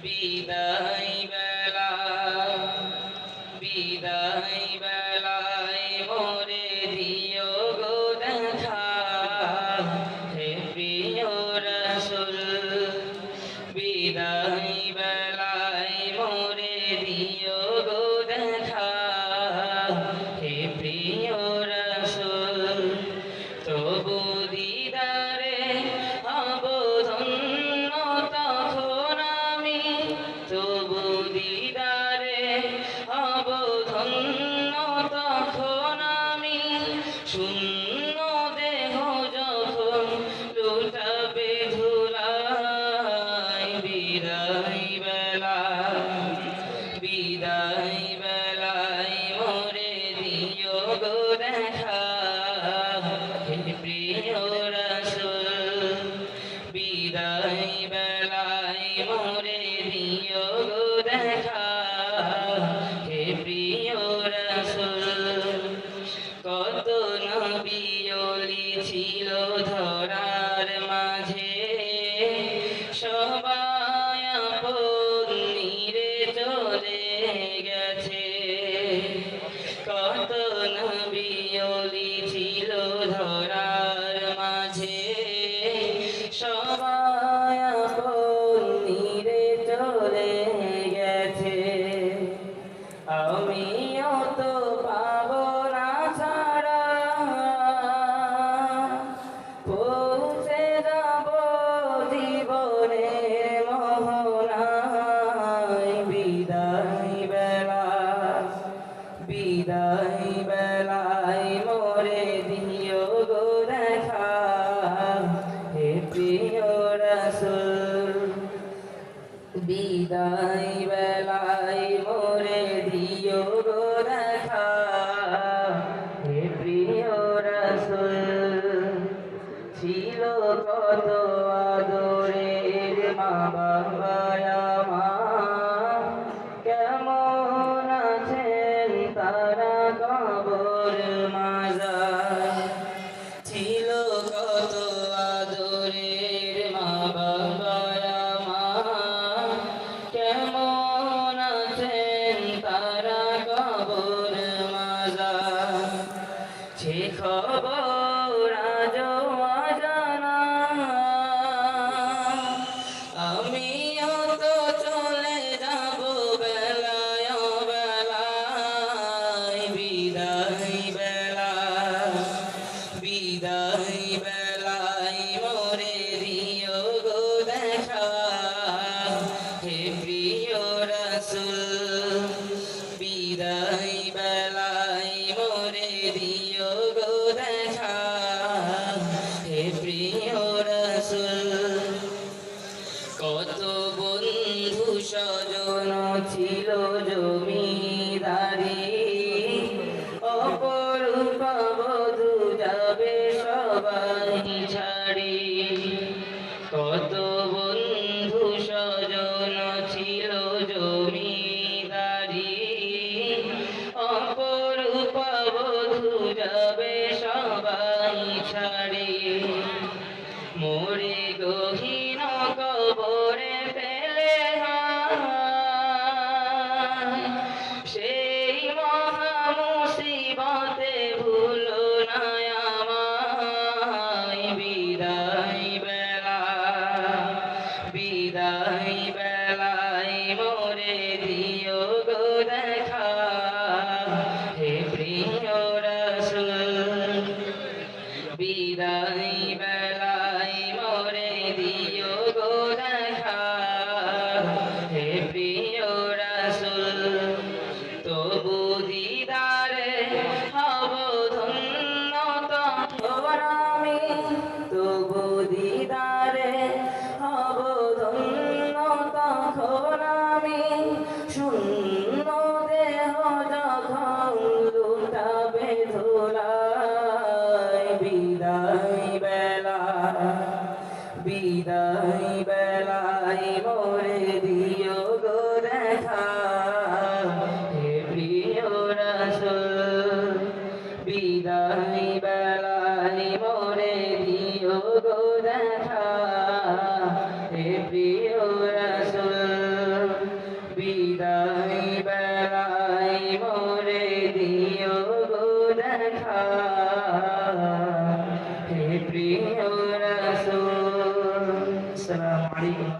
বিদায় বেলা বিদায় বেলায় মোরে দিও গো দেখা হে প্রিয় রাসূল বিদায় বেলায় মোরে দিও গো দেখা হে প্রিয় রাসূল তবু দিদারে হব ধন্য তখন আমি তবু দিদারে হব ধন্য তখন আমি শূন্য দেহ যখন লুটাবে ধুলায় বিদায় বেলা বিদায় বেলায় মোরে দিও গো দেখা হে প্রিয় রাসূল বিদায় বেলায় মোরে দিও গো দেখা হে প্রিয় রাসূল কত নবী ওলি ছিল ধরার মাঝে সবাই আপন নিরে চলে গেছে কত নবী ওলি ছিল ধরার মাঝে সবাই আপন নিরে চলে গেছে আমিও তো পাবো না ছাড়া পৌঁছে যাব জীবনের মোহনায় বিদায় বেলা বিদায় বেলায় মোরে দিও গো দেখা হে প্রিয় রাসূল বিদায় বেলায় মোরে দিও গো দেখা হে প্রিয় রাসূল ছিল কত আদরের মা বাবা আমার কেমন আছেন তারা কবর মাঝার ছিল কত আদরের মা বাবা আমার কেমন আছেন তারা কবর মাঝার সে খবর আজও অজানা আমিও তো চলে যাব বেলায় বেলায় বিদায় বেলা বিদায় বেলায় মোরে দিও গো দেখা হে প্রিয় রাসূল বিদায় বেলায় মোরে দিও গো দেখা হে প্রিয় রাসূল কত বন্ধু স্বজন ছিল জমিদারি অপরূপা বধূ যাবে সবাই ছাড়ি কত বন্ধু স্বজন ছিল জমিদারি অপরূপা বধূ যাবে সবাই ছাড়ি মোরে গহীন কবরে ফেলে সেই মহা মুসিবতে ভুলো না আমায় বিদায় বেলা বিদায় বেলায় মোরে দিও গো দেখা হে প্রিয় রাসূল বিদায় বেলায় মোরে দিও গো দেখা হে প্রিয় রাসূল তবু দিদারে হব ধন্য তখন আমি তবু দিদারে হব ধন্য তখন আমি শূন্য দেহ যখন লুটাবে ধুলায় বিদায় বেলা বিদায় বেলায় মোরে দিও গো দেখা হে প্রিয় রাসূল বিদায় বেলায় মোরে দিও গো দেখা হে প্রিয় রাসূল প্রিয় রাসূল। আসসালামু আলাইকুম।